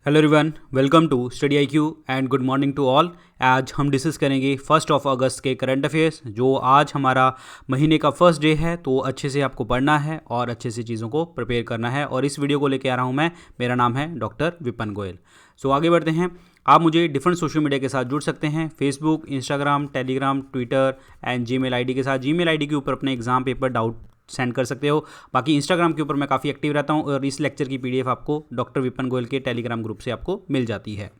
Hello everyone, welcome to study I Q and good morning to all. आज हम discuss करेंगे 1 अगस्त के current affairs. जो आज हमारा महीने का फर्स्ट डे है, तो अच्छे से आपको पढ़ना है और अच्छे से चीज़ों को प्रिपेयर करना है। और इस वीडियो को लेकर आ रहा हूँ मैं, मेरा नाम है डॉक्टर विपन गोयल। सो आगे बढ़ते हैं। आप मुझे डिफरेंट सोशल मीडिया के साथ जुड़ सकते हैं, Facebook, Instagram, Telegram, Twitter and Gmail ID के साथ। जीमेल आईडी के ऊपर अपने एग्जाम पेपर डाउट सेंड कर सकते हो। बाकी इंस्टाग्राम के ऊपर मैं काफ़ी एक्टिव रहता हूँ और इस लेक्चर की पीडीएफ आपको डॉक्टर विपन गोयल के टेलीग्राम ग्रुप से आपको मिल जाती है।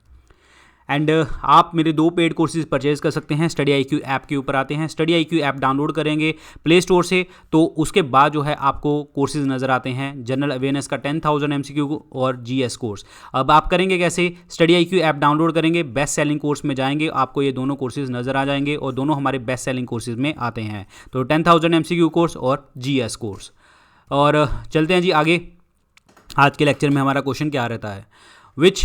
एंड आप मेरे 2 पेड कोर्सेज परचेज कर सकते हैं। स्टडी आई क्यू ऐप के ऊपर आते हैं, study I Q app download करेंगे प्ले स्टोर से, तो उसके बाद जो है आपको कोर्सेज नज़र आते हैं। जनरल अवेयरनेस का 10,000 MCQ और जीएस कोर्स। अब आप करेंगे कैसे? Study I Q app download करेंगे, बेस्ट सेलिंग कोर्स में जाएंगे, आपको ये दोनों कोर्सेज नज़र आ जाएंगे और दोनों हमारे बेस्ट सेलिंग कोर्सेज में आते हैं। तो 10,000 MCQ कोर्स और जीएस कोर्स। और चलते हैं जी आगे। आज के लेक्चर में हमारा क्वेश्चन क्या रहता है? which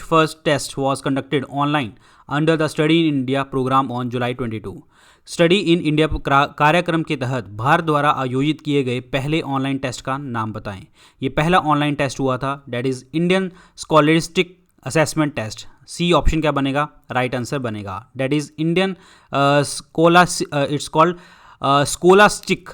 first test was conducted online under the Study in India program on July 22? Study in India कार्यक्रम के तहत भारत द्वारा आयोजित किए गए पहले ऑनलाइन टेस्ट का नाम बताएं। ये पहला ऑनलाइन टेस्ट हुआ था, that is Indian scholastic assessment test. C option क्या बनेगा? राइट आंसर बनेगा, that is Indian it's called scholastic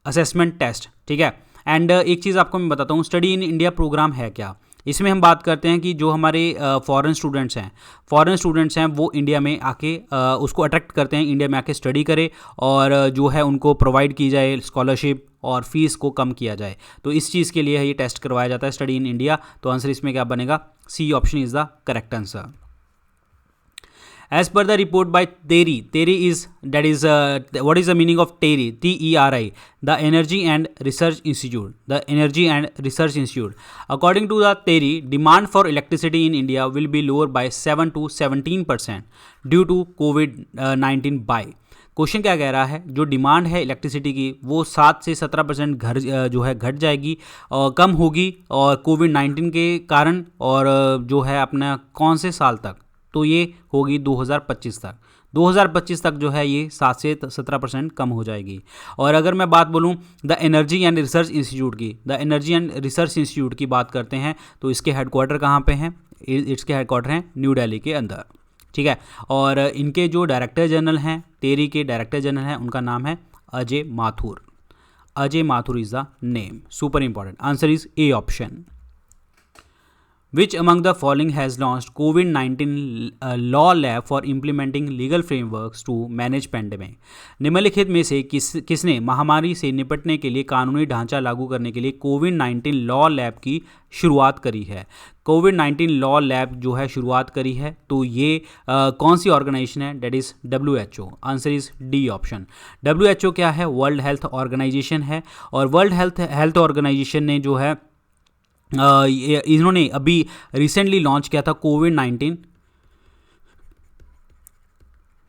assessment test. ठीक है। एंड एक चीज़ आपको मैं बताता हूँ, स्टडी इन इंडिया प्रोग्राम है क्या। इसमें हम बात करते हैं कि जो हमारे फॉरेन स्टूडेंट्स हैं वो इंडिया में आके उसको अट्रैक्ट करते हैं, इंडिया में आके स्टडी करें और जो है उनको प्रोवाइड की जाए स्कॉलरशिप और फीस को कम किया जाए। तो इस चीज़ के लिए ये टेस्ट करवाया जाता है, स्टडी इन इंडिया। तो आंसर इसमें क्या बनेगा? C option is the correct answer. As per the report by TERI is, that is what is the meaning of TERI? TERI, the Energy and Research Institute. The Energy and Research Institute. According to the TERI, demand for electricity in India will be lower by 7 to 17% due to COVID-19 by. Question क्या कह रहा है? जो demand है electricity की वो 7 से 17% जो है घट जाएगी और कम होगी, और कोविड-19 के कारण, और जो है अपना कौन से साल तक? तो ये होगी 2025 तक। 2025 तक जो है ये 7 से 17% कम हो जाएगी। और अगर मैं बात बोलूँ the energy and research institute की, the energy and research institute की बात करते हैं, तो इसके हेडक्वार्टर कहाँ पे हैं? इसके हेडक्वार्टर हैं न्यू दिल्ली के अंदर। ठीक है। और इनके जो डायरेक्टर जनरल हैं, टेरी के डायरेक्टर जनरल हैं, उनका नाम है Ajay Mathur. Ajay Mathur is the name. Super important. Answer is A option. Which among the following has launched COVID-19 law lab for implementing legal frameworks to manage pandemic? निम्नलिखित में से किसने महामारी से निपटने के लिए कानूनी ढांचा लागू करने के लिए कोविड-19 लॉ लैब की शुरुआत करी है? कोविड-19 लॉ लैब जो है शुरुआत करी है, तो ये कौन सी ऑर्गेनाइजेशन है? That is WHO। Answer is D option. WHO क्या है? वर्ल्ड हेल्थ ऑर्गेनाइजेशन है। और वर्ल्ड हेल्थ ऑर्गेनाइजेशन ने जो है इन्होंने अभी रिसेंटली लॉन्च किया था कोविड-19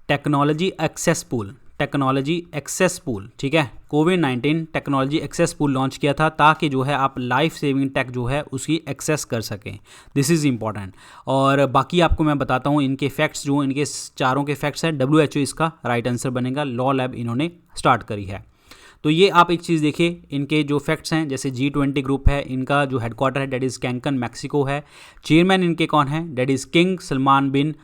टेक्नोलॉजी एक्सेस पूल। ठीक है। कोविड-19 टेक्नोलॉजी एक्सेस पूल लॉन्च किया था ताकि जो है आप लाइफ सेविंग टेक जो है उसकी एक्सेस कर सकें। This is important. और बाकी आपको मैं बताता हूँ इनके फैक्ट्स, जो इनके चारों के फैक्ट्स हैं। WHO इसका राइट आंसर बनेगा। लॉ लैब इन्होंने स्टार्ट करी है। तो ये आप एक चीज़ देखिए, इनके जो फैक्ट्स हैं, जैसे G20 ग्रुप है, इनका जो हेडक्वार्टर है डेट इज़ कैंकन मैक्सिको है। चेयरमैन इनके कौन है? That is king Salman bin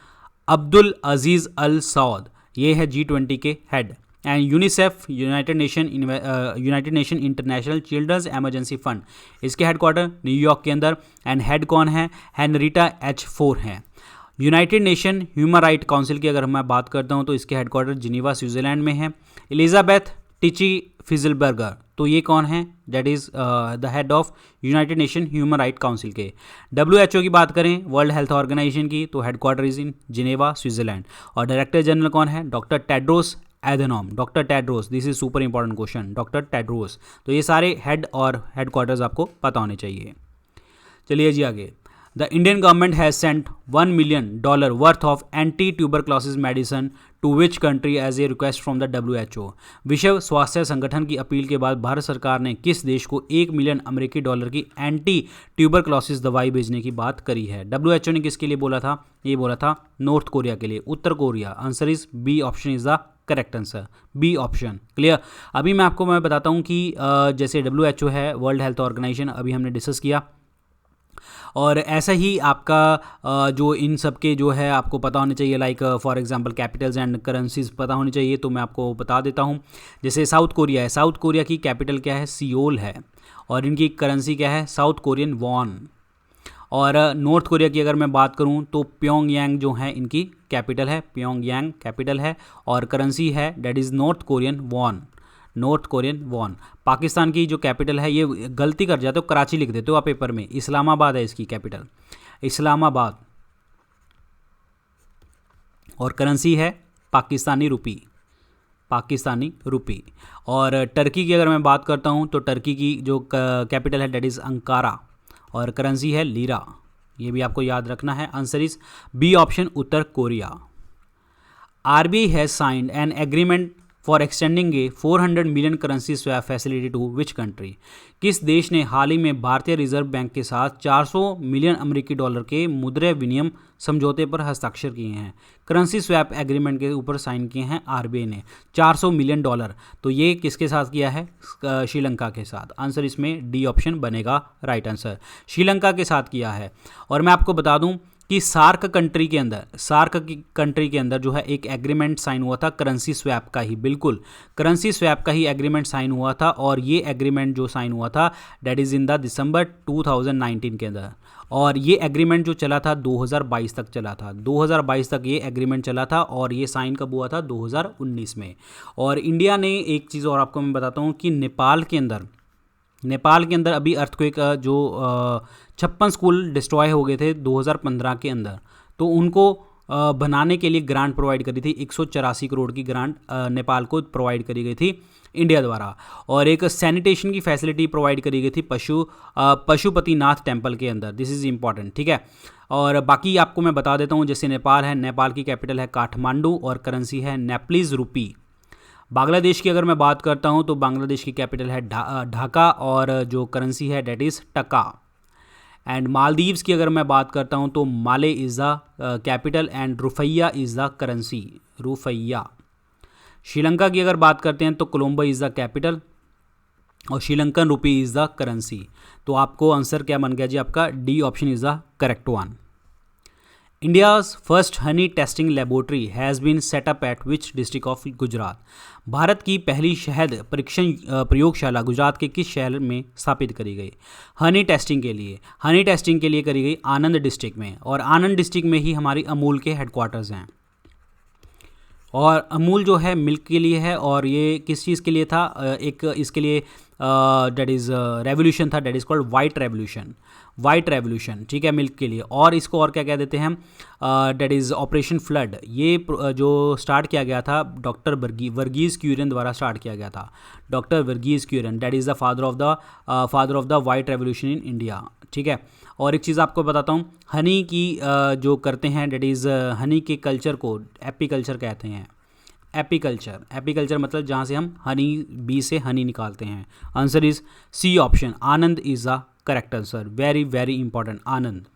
Abdul Aziz Al Saud. ये है G20 के हेड। And UNICEF, United Nation International children's emergency fund, इसके हेडक्वार्टर न्यूयॉर्क के अंदर। एंड हेड कौन है? हेनरीटा H4 हैं। United Nation human right council की अगर मैं बात करता हूँ, तो इसके हेडक्वार्टर जिनीवा स्विट्ज़रलैंड में है। एलिजाबेथ टिची फिजलबर्गर, तो ये कौन है? That is the head of United Nation human right council के। WHO की बात करें, वर्ल्ड हेल्थ ऑर्गेनाइजेशन की, तो headquarter is in Geneva Switzerland. और डायरेक्टर जनरल कौन है? Doctor Tedros Adhanom. Doctor Tedros, this is super important question, doctor Tedros. तो ये सारे हेड और हेडक्वार्टर्स आपको पता होने चाहिए। चलिए जी आगे। The Indian government has sent $1 million worth of anti-tuberculosis medicine to which country as a request from the WHO? विश्व स्वास्थ्य संगठन की अपील के बाद भारत सरकार ने किस देश को $1 मिलियन की एंटी ट्यूबरक्लोसिस दवाई भेजने की बात करी है? WHO ने किसके लिए बोला था? ये बोला था नॉर्थ कोरिया के लिए, उत्तर Korea. Answer is B option is the correct answer, B option. Clear. अभी मैं बताता हूँ कि जैसे WHO है, वर्ल्ड हेल्थ ऑर्गेनाइजेशन, अभी हमने डिस्कस किया। और ऐसा ही आपका जो इन सब के जो है आपको पता होने चाहिए, like for example Capitals and currencies पता होनी चाहिए, तो मैं आपको बता देता हूँ। जैसे साउथ कोरिया है, साउथ कोरिया की कैपिटल क्या है, सियोल है, और इनकी करेंसी क्या है, साउथ कोरियन वॉन। और नॉर्थ कोरिया की अगर मैं बात करूं तो प्योंगयांग जो है इनकी कैपिटल है, प्योंगयांग कैपिटल है, और करेंसी है that is north Korean von, north Korean von. Pakistan की जो कैपिटल है, ये गलती कर जाते हो, कराची लिख देते हो आप पेपर में, इस्लामाबाद है इसकी कैपिटल, इस्लामाबाद, और करेंसी है पाकिस्तानी रुपी, पाकिस्तानी रुपी। और टर्की की अगर मैं बात करता हूँ तो टर्की की जो कैपिटल है डेट इज़ अंकारा, और करेंसी है लीरा। ये भी आपको याद रखना है। आंसर इज बी ऑप्शन, उत्तर कोरिया। RBI has signed an agreement for extending a 400 million currency swap facility to which country? किस देश ने हाल ही में भारतीय रिजर्व बैंक के साथ 400 मिलियन अमेरिकी डॉलर के मुद्रा विनिमय समझौते पर हस्ताक्षर किए हैं? करेंसी स्वैप एग्रीमेंट के ऊपर साइन किए हैं आरबीआई ने, 400 मिलियन डॉलर। तो ये किसके साथ किया है? श्रीलंका के साथ। आंसर इसमें डी ऑप्शन बनेगा राइट आंसर, श्रीलंका के साथ किया है। और मैं आपको बता दूं कि सार्क कंट्री के अंदर, सार्क की कंट्री के अंदर जो है एक एग्रीमेंट साइन हुआ था करेंसी स्वैप का ही, बिल्कुल करेंसी स्वैप का ही एग्रीमेंट साइन हुआ था। और ये एग्रीमेंट जो साइन हुआ था डेट इज़ इन द दिसंबर 2019 के अंदर, और ये एग्रीमेंट जो चला था 2022 तक चला था, 2022 तक ये एग्रीमेंट चला था, और ये साइन कब हुआ था? 2019 में। और इंडिया ने एक चीज़ और आपको मैं बताता हूँ कि नेपाल के अंदर अभी अर्थक्वेक जो 56 स्कूल डिस्ट्रॉय हो गए थे 2015 के अंदर, तो उनको बनाने के लिए ग्रांट प्रोवाइड करी थी, 184 करोड़ की ग्रांट नेपाल को प्रोवाइड करी गई थी इंडिया द्वारा। और एक सैनिटेशन की फैसिलिटी प्रोवाइड करी गई थी पशुपतिनाथ टेम्पल के अंदर। दिस इज़ इम्पॉर्टेंट, ठीक है। और बाकी आपको मैं बता देता हूँ, जैसे नेपाल है, नेपाल की कैपिटल है काठमांडू, और करेंसी है नेपलीज रुपी। बांग्लादेश की अगर मैं बात करता हूँ तो बांग्लादेश की कैपिटल है ढाका, और जो करेंसी है that is taka. And Maldives की अगर मैं बात करता हूँ तो Male is the capital, and rufiyaa is the currency, rufiyaa. Sri Lanka की अगर बात करते हैं तो कोलंबो इज़ द कैपिटल, और Sri Lankan rupee is the currency. तो आपको आंसर क्या बन गया जी? आपका D option is the correct one. India's first honey testing laboratory has been set up at which district of Gujarat? भारत की पहली शहद परीक्षण प्रयोगशाला गुजरात के किस शहर में स्थापित करी गई? हनी टेस्टिंग के लिए करी गई आनंद डिस्ट्रिक्ट में, और आनंद डिस्ट्रिक्ट में ही हमारी अमूल के हेडक्वार्टर्स हैं। और अमूल जो है मिल्क के लिए है, और ये किस चीज़ के लिए था? एक इसके लिए डेट इज़ रेवोल्यूशन था, that is called white revolution, ठीक है, मिल्क के लिए। और इसको और क्या कह देते हैं? That is operation flood. ये जो स्टार्ट किया गया था डॉक्टर वर्गीज़ क्यूरियन द्वारा स्टार्ट किया गया था, doctor Verghese Kurien, that is the father of the white revolution in India, ठीक है। और एक चीज़ आपको बताता हूँ, हनी की जो करते हैं डेट इज़ हनी के कल्चर को एपीकल्चर कहते हैं। एपीकल्चर मतलब जहाँ से हम हनी बी से हनी निकालते हैं। Answer is C option, Anand is the correct answer. Very very important, Anand.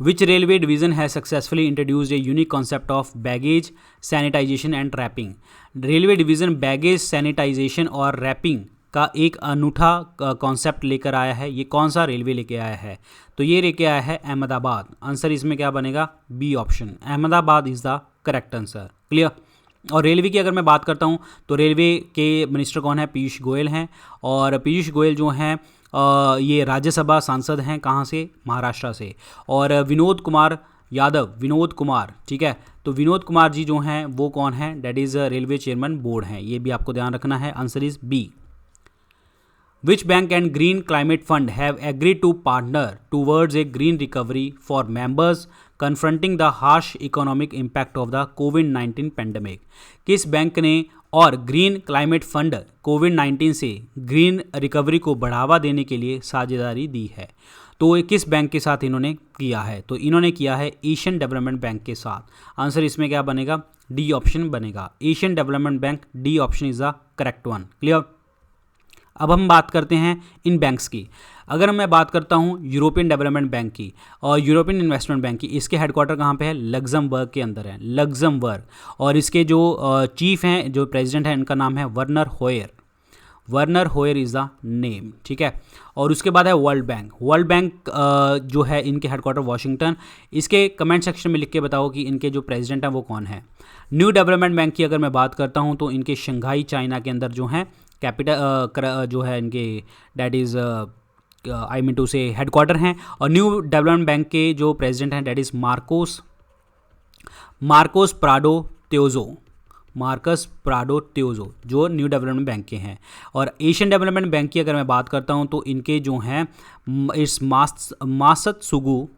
Which railway division has successfully introduced a unique concept of baggage sanitization and wrapping? Railway division baggage sanitisation और wrapping का एक अनूठा concept लेकर आया है। ये कौन सा रेलवे लेके आया है? तो ये लेके आया है अहमदाबाद। आंसर इसमें क्या बनेगा? B option, Ahmedabad is the correct answer. Clear. और रेलवे की अगर मैं बात करता हूँ तो रेलवे के मिनिस्टर कौन है? पीयूष गोयल हैं। और पीयूष गोयल जो हैं ये राज्यसभा सांसद हैं, कहाँ से? महाराष्ट्र से। और विनोद कुमार, ठीक है, तो विनोद कुमार जी जो हैं वो कौन हैं? That is railway chairman board हैं। ये भी आपको ध्यान रखना है। Answer is B. Which bank and Green Climate Fund have agreed to partner towards a green recovery for members confronting the harsh economic impact of the COVID-19 pandemic? किस bank ने और ग्रीन क्लाइमेट फंड कोविड-19 से green recovery को बढ़ावा देने के लिए साझेदारी दी है? तो किस बैंक के साथ इन्होंने किया है? तो इन्होंने किया है एशियन डेवलपमेंट बैंक के साथ। आंसर इसमें क्या बनेगा? डी ऑप्शन बनेगा, Asian development bank. D option is the correct one. Clear. अब हम बात करते हैं इन बैंक्स की। अगर मैं बात करता हूँ यूरोपियन डेवलपमेंट बैंक की और यूरोपियन इन्वेस्टमेंट बैंक की, इसके हेडक्वार्टर कहाँ पे है? लग्जमबर्ग के अंदर है, लग्जमबर्ग। और इसके जो चीफ हैं, जो प्रेसिडेंट हैं, इनका नाम है Werner होयर। Werner होयर is the name, ठीक है। और उसके बाद है वर्ल्ड बैंक। वर्ल्ड बैंक जो है इनके हेडक्वार्टर वाशिंगटन। इसके कमेंट सेक्शन में लिख के बताओ कि इनके जो प्रेसिडेंट हैं वो कौन है। न्यू डेवलपमेंट बैंक की अगर मैं बात करता हूँ तो इनके शंघाई चाइना के अंदर जो है कैपिटल जो है इनके that is I mean to say headquarter हैं। और न्यू डेवलपमेंट बैंक के जो प्रेसिडेंट हैं that is Marcos Prado Troyjo जो न्यू डेवलपमेंट बैंक के हैं। और एशियन डेवलपमेंट बैंक की अगर मैं बात करता हूं तो इनके जो हैं इस मासत्सुगु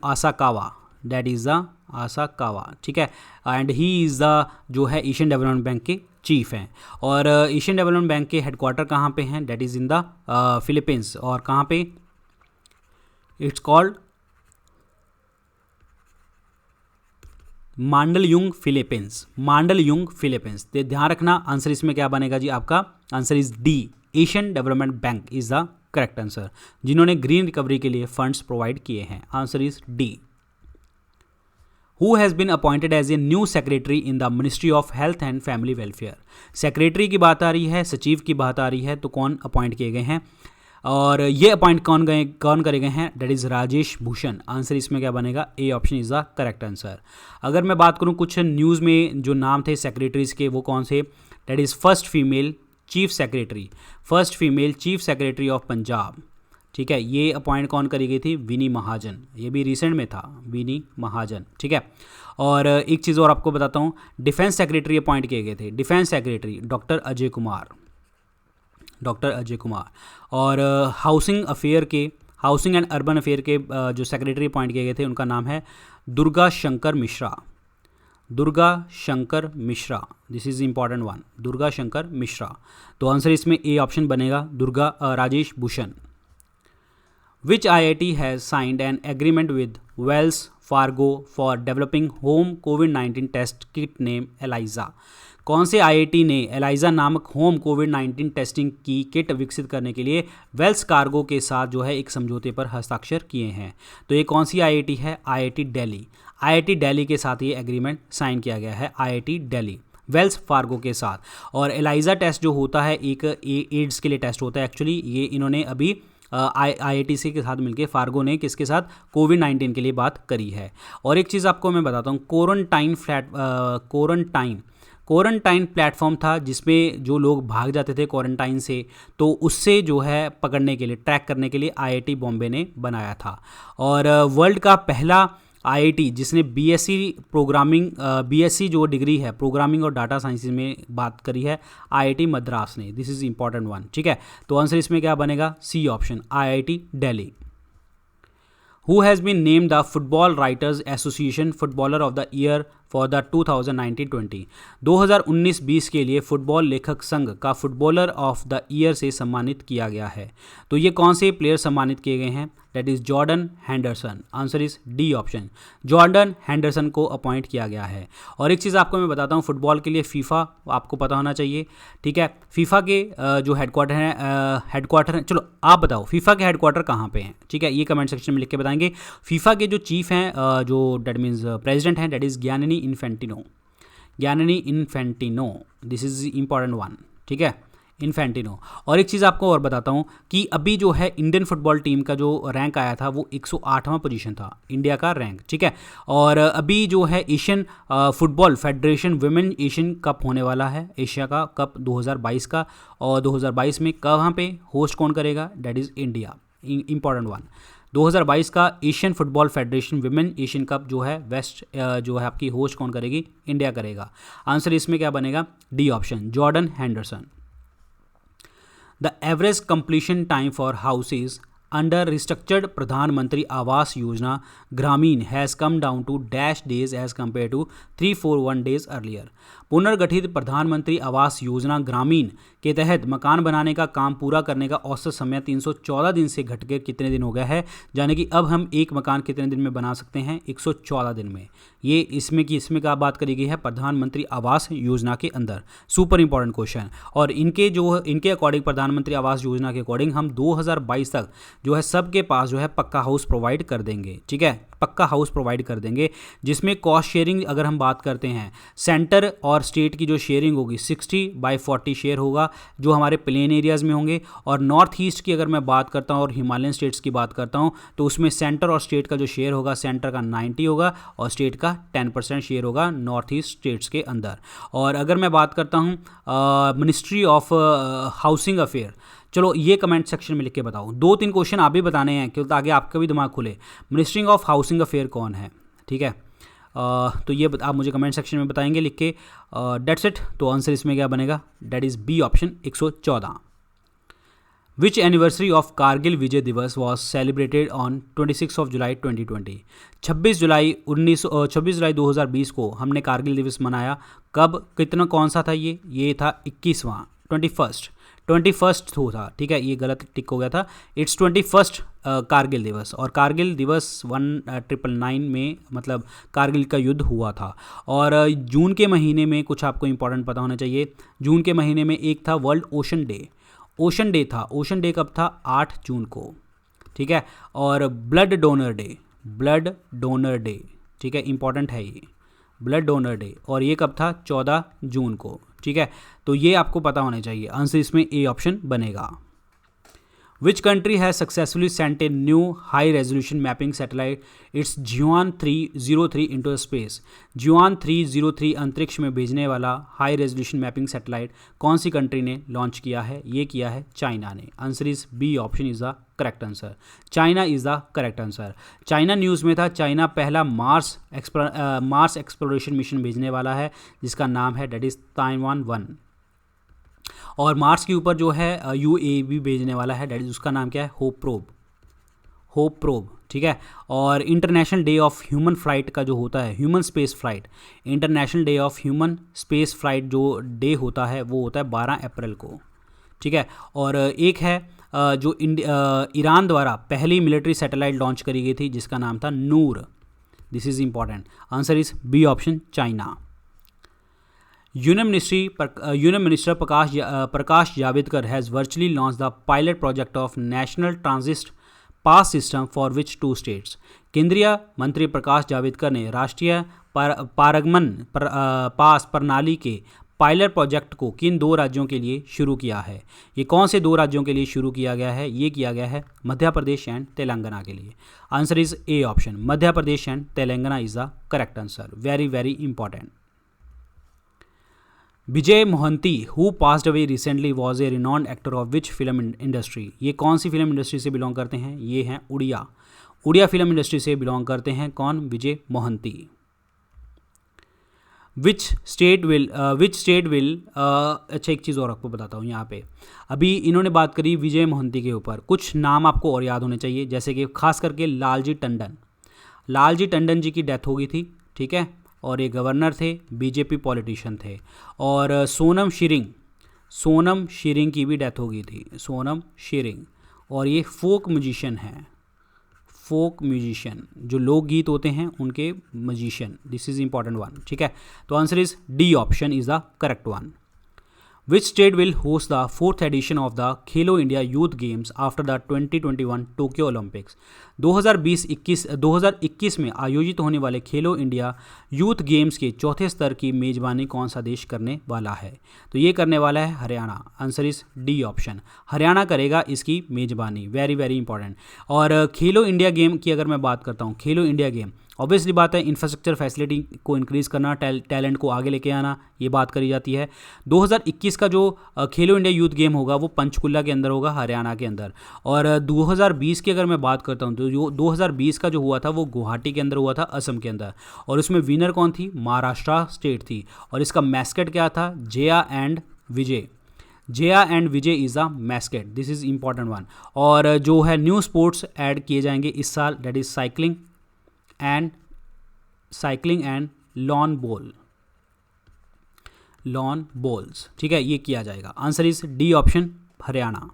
आसाकावा, दैट इज़ द आसाकावा, ठीक है। एंड ही इज़ द जो है एशियन डेवलपमेंट बैंक के चीफ हैं। और एशियन डेवलपमेंट बैंक के हेडक्वार्टर कहाँ पे हैं, that is in the Philippines. और कहाँ पे, इट्स कॉल्ड मांडलयुंग फिलीपींस। तो ध्यान रखना आंसर इसमें क्या बनेगा जी, आपका answer is D, Asian development bank is the correct answer, जिन्होंने ग्रीन रिकवरी के लिए फंड्स प्रोवाइड किए हैं। Answer is D. Who has been appointed as a new secretary in the Ministry of Health and Family Welfare? Secretary की बात आ रही है, सचिव की बात आ रही है, तो कौन अपॉइंट किए गए हैं और ये अपॉइंट कौन करे गए हैं, that is Rajesh Bhushan. Answer इसमें क्या बनेगा, A option is the correct answer. अगर मैं बात करूँ कुछ न्यूज़ में जो नाम थे सेक्रेटरीज़ के वो कौन से, that is first female chief secretary of Punjab, ठीक है। ये अपॉइंट कौन करी गई थी, विनी महाजन, ये भी रिसेंट में था, विनी महाजन, ठीक है। और एक चीज़ और आपको बताता हूँ, डिफेंस सेक्रेटरी अपॉइंट किए गए थे, defence secretary doctor Ajay Kumar. और हाउसिंग एंड अर्बन अफेयर के जो सेक्रेटरी अपॉइंट किए गए थे उनका नाम है Durga Shankar Mishra. This is important one, Durga Shankar Mishra. तो आंसर इसमें ए ऑप्शन बनेगा, Rajesh Bhushan. Which IIT has signed an agreement with Wells Fargo for developing home COVID-19 test kit named ELISA? कौन से IIT ने ELISA नामक होम कोविड-19 टेस्टिंग की किट विकसित करने के लिए वेल्स कार्गो के साथ जो है एक समझौते पर हस्ताक्षर किए हैं? तो ये कौन सी IIT है, IIT दिल्ली के साथ ये एग्रीमेंट साइन किया गया है, IIT दिल्ली वेल्स फार्गो के साथ। और ELISA टेस्ट जो होता है एक एड्स के लिए टेस्ट होता है एक्चुअली, ये इन्होंने अभी IITC के साथ मिलकर फार्गो ने किसके साथ, कोविड-19 के लिए बात करी है। और एक चीज़ आपको मैं बताता हूँ, क्वारंटाइन प्लेटफॉर्म था जिसमें जो लोग भाग जाते थे क्वारंटाइन से, तो उससे जो है पकड़ने के लिए, ट्रैक करने के लिए IIT बॉम्बे ने बनाया था। और वर्ल्ड का पहला IIT जिसने BSc जो डिग्री है प्रोग्रामिंग और डाटा साइंसेज में बात करी है, IIT मद्रास ने। दिस इज इंपॉर्टेंट वन, ठीक है। तो आंसर इसमें क्या बनेगा, C option, IIT Delhi. Who has been named the Football Writers Association Footballer of the Year for the 2019-20 2019-20 के लिए फुटबॉल लेखक संघ का फुटबॉलर ऑफ द ईयर से सम्मानित किया गया है? तो ये कौन से प्लेयर सम्मानित किए गए हैं? That is Jordan Henderson. Answer is D option, Jordan Henderson को अपॉइंट किया गया है। और एक चीज़ आपको मैं बताता हूँ, फुटबॉल के लिए फीफा आपको पता होना चाहिए, ठीक है। फीफा के जो हेडक्वार्टर हैं, चलो आप बताओ फीफा के हेडक्वार्टर कहाँ पे हैं, ठीक है, ये कमेंट सेक्शन में लिख के बताएंगे। फीफा के जो चीफ हैं, जो डेट मीन्स प्रेसिडेंट हैं, that is Gianni Infantino. This is important one, ठीक है, इन्फेंटिनो। और एक चीज़ आपको और बताता हूँ कि अभी जो है इंडियन फुटबॉल टीम का जो रैंक आया था वो 108वां पोजीशन था इंडिया का रैंक, ठीक है। और अभी जो है Asian football federation women Asian cup होने वाला है, एशिया का कप 2022 का, और 2022 में कहाँ पे होस्ट कौन करेगा? That is India. Important one, 2022 का Asian football federation women Asian cup जो है वेस्ट जो है आपकी होस्ट कौन करेगी? इंडिया करेगा। आंसर इसमें क्या बनेगा? D option, Jordan Henderson. The average completion time for houses under restructured Pradhan Mantri Awas Yojana Gramin has come down to dash days as compare to 341 days earlier. पुनर्गठित प्रधानमंत्री आवास योजना ग्रामीण के तहत मकान बनाने का काम पूरा करने का औसत समय 314 दिन से घटकर कितने दिन हो गया है? यानी कि अब हम एक मकान कितने दिन में बना सकते हैं? 114 दिन में। ये इसमें क्या बात करी गई है? प्रधानमंत्री आवास योजना के अंदर। Super important question. और इनके अकॉर्डिंग, प्रधानमंत्री आवास योजना के अकॉर्डिंग हम 2022 तक जो है सबके पास जो है पक्का हाउस प्रोवाइड कर देंगे, ठीक है, पक्का हाउस प्रोवाइड कर देंगे, जिसमें कॉस्ट शेयरिंग अगर हम बात करते हैं, सेंटर और और स्टेट की जो शेयरिंग होगी 60/40 शेयर होगा जो हमारे प्लेन एरियाज़ में होंगे। और नॉर्थ ईस्ट की अगर मैं बात करता हूँ और हिमालयन स्टेट्स की बात करता हूँ तो उसमें सेंटर और स्टेट का जो शेयर होगा, सेंटर का 90 होगा और स्टेट का 10% शेयर होगा नॉर्थ ईस्ट स्टेट्स के अंदर। और अगर मैं बात करता हूँ मिनिस्ट्री ऑफ हाउसिंग अफेयर, चलो ये कमेंट सेक्शन में लिख के बताओ। 2-3 क्वेश्चन आप भी बताने हैं क्योंकि ताकि आपका भी दिमाग खुले। मिनिस्ट्री ऑफ हाउसिंग अफेयर कौन है, ठीक है। तो ये आप मुझे कमेंट सेक्शन में बताएंगे लिख के। That's it. तो आंसर इसमें क्या बनेगा, that is B option 114। Which anniversary of Kargil Vijay Diwas was celebrated on 26 जुलाई 2020। 26 जुलाई 2020 को हमने कारगिल दिवस मनाया। कब, कितना, कौन सा था ये था 21वां, 21st था, ठीक है, ये गलत टिक हो गया था। इट्स 21st कारगिल दिवस। और कारगिल दिवस 1999 में मतलब कारगिल का युद्ध हुआ था। और जून के महीने में कुछ आपको इंपॉर्टेंट पता होना चाहिए। जून के महीने में एक था world ocean day, ocean day था। ओशन डे कब था, 8 जून को, ठीक है। और ब्लड डोनर डे, ठीक है, इंपॉर्टेंट है ये ब्लड डोनर डे, और ये कब था, 14 जून को, ठीक है। तो ये आपको पता होना चाहिए। आंसर इसमें ए ऑप्शन बनेगा। Which country has successfully sent a new high resolution mapping satellite its Ziyuan 303 into space. Ziyuan 303 अंतरिक्ष में भेजने वाला हाई रेजोल्यूशन मैपिंग सैटेलाइट कौन सी कंट्री ने लॉन्च किया है, ये किया है चाइना ने। Answer is B option is the correct answer. China is the correct answer. China news में था, चाइना पहला मार्स एक्सप्लोरेशन मिशन भेजने वाला है जिसका नाम है डेट इज ताइवान 1। और मार्स के ऊपर जो है UAV भेजने वाला है, डेट इज उसका नाम क्या है, होप प्रोब, ठीक है। और international day of human flight का जो होता है, human space flight, international day of human space flight जो डे होता है वो होता है 12 अप्रैल को, ठीक है। और एक है जो ईरान द्वारा पहली मिलिट्री सैटेलाइट लॉन्च करी गई थी जिसका नाम था Noor. This is important. Answer is B option China. Union minister Prakash Javadekar has virtually launch the pilot project of national transit pass system for which 2 states. केंद्रीय मंत्री प्रकाश जावड़ेकर ने राष्ट्रीय पारगमन पास प्रणाली के पायलट प्रोजेक्ट को किन 2 राज्यों के लिए शुरू किया है। ये कौन से 2 राज्यों के लिए शुरू किया गया है, ये किया गया है मध्य प्रदेश एंड तेलंगाना के लिए। Answer is A option, Madhya Pradesh and Telangana is the correct answer. Very very important. Vijay Mohanty who passed away recently was a renowned actor of which film industry. ये कौन सी फिल्म इंडस्ट्री से बिलोंग करते हैं, ये हैं उड़िया फिल्म इंडस्ट्री से बिलोंग करते हैं कौन, विजय मोहंती। विच स्टेट विल अच्छा एक चीज़ और आपको बताता हूँ यहाँ पे। अभी इन्होंने बात करी विजय मोहंती के ऊपर, कुछ नाम आपको और याद होने चाहिए जैसे कि खास करके लालजी टंडन जी की डेथ हो गई थी, ठीक है। और ये गवर्नर थे, बीजेपी पॉलिटिशियन थे। और सोनम शीरिंग की भी डेथ हो गई थी, सोनम शीरिंग। और ये फोक म्यूजिशियन जो लोकगीत होते हैं उनके musician. This is important one, ठीक है। तो answer is D option is the correct one. Which state will host the 4th edition of the Khelo India youth games after the 2021 Tokyo Olympics. 2021 में आयोजित होने वाले खेलो इंडिया यूथ गेम्स के चौथे स्तर की मेजबानी कौन सा देश करने वाला है, तो ये करने वाला है Haryana. Answer is D option, Haryana करेगा इसकी मेजबानी। Very very important. और खेलो इंडिया गेम की अगर मैं बात करता हूँ, खेलो इंडिया गेम ऑब्वियसली बात है इंफ्रास्ट्रक्चर फैसिलिटी को इंक्रीज़ करना, टैलेंट को आगे लेके आना, ये बात करी जाती है। 2021 का जो खेलो इंडिया यूथ गेम होगा वो पंचकुला के अंदर होगा, हरियाणा के अंदर। और 2020 की अगर मैं बात करता हूँ तो जो 2020 का जो हुआ था वो गुवाहाटी के अंदर हुआ था, असम के अंदर। और उसमें विनर कौन थी, महाराष्ट्र स्टेट थी। और इसका मैस्केट क्या था, Jaya and Vijay is the mascot. This is important one. और जो है न्यू स्पोर्ट्स ऐड किए जाएंगे इस साल, that is cycling and lawn bowls, ठीक है, ये किया जाएगा। Answer is D option, Haryana.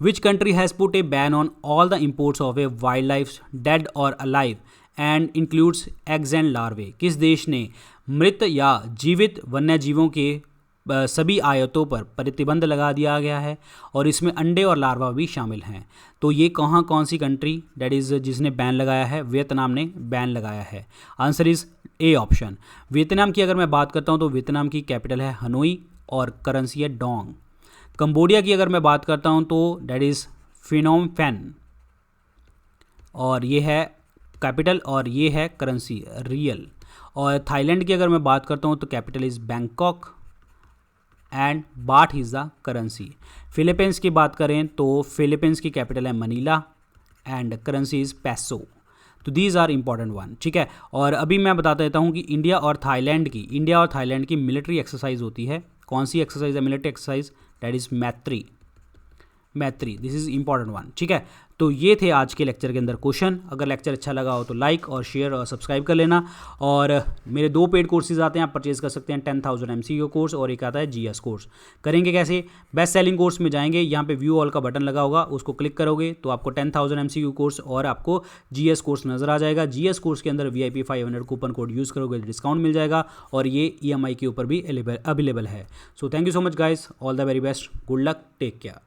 Which country has put a ban on all the imports of a wild life dead और alive and includes eggs and larvae. किस देश ने मृत या जीवित वन्य जीवों के सभी आयतों पर प्रतिबंध लगा दिया गया है और इसमें अंडे और लार्वा भी शामिल हैं। तो ये कौन सी कंट्री दैट इज़ जिसने बैन लगाया है? वियतनाम ने बैन लगाया है। Answer is A option. Vietnam की अगर मैं बात करता हूँ तो वियतनाम की कैपिटल है हनोई और करेंसी है डोंग। कंबोडिया की अगर मैं बात करता हूँ तो दैट इज़ फिनोम पेन और ये है कैपिटल और ये है करेंसी रियल। और थाईलैंड की अगर मैं बात करता हूँ तो कैपिटल इज़ बैंकॉक एंड बाट इज़ द करेंसी। फिलीपींस की बात करें तो फिलीपींस की कैपिटल है मनीला एंड करेंसी इज़ पैसो। तो दीज आर इंपॉर्टेंट वन, ठीक है। और अभी मैं बता देता हूँ कि इंडिया और थाईलैंड की मिलिट्री एक्सरसाइज होती है। कौन सी एक्सरसाइज है मिलिट्री एक्सरसाइज? दैट इज़ मैत्री। दिस इज़ इंपॉर्टेंट वन, ठीक है। तो ये थे आज के लेक्चर के अंदर क्वेश्चन। अगर लेक्चर अच्छा लगा हो तो लाइक और शेयर और सब्सक्राइब कर लेना। और मेरे 2 पेड कोर्सेज आते हैं, आप परचेज कर सकते हैं। 10,000 MCQ कोर्स और एक आता है GS कोर्स। करेंगे कैसे? बेस्ट सेलिंग कोर्स में जाएंगे, यहाँ पे व्यू ऑल का बटन लगा होगा, उसको क्लिक करोगे तो आपको 10,000 MCQ कोर्स और आपको GS कोर्स नजर आ जाएगा। GS कोर्स के अंदर VIP 500 कूपन कोड यूज़ करोगे डिस्काउंट मिल जाएगा और ये EMI के ऊपर भी अवेलेबल है। So thank you so much guys, all the very best, good luck, take care.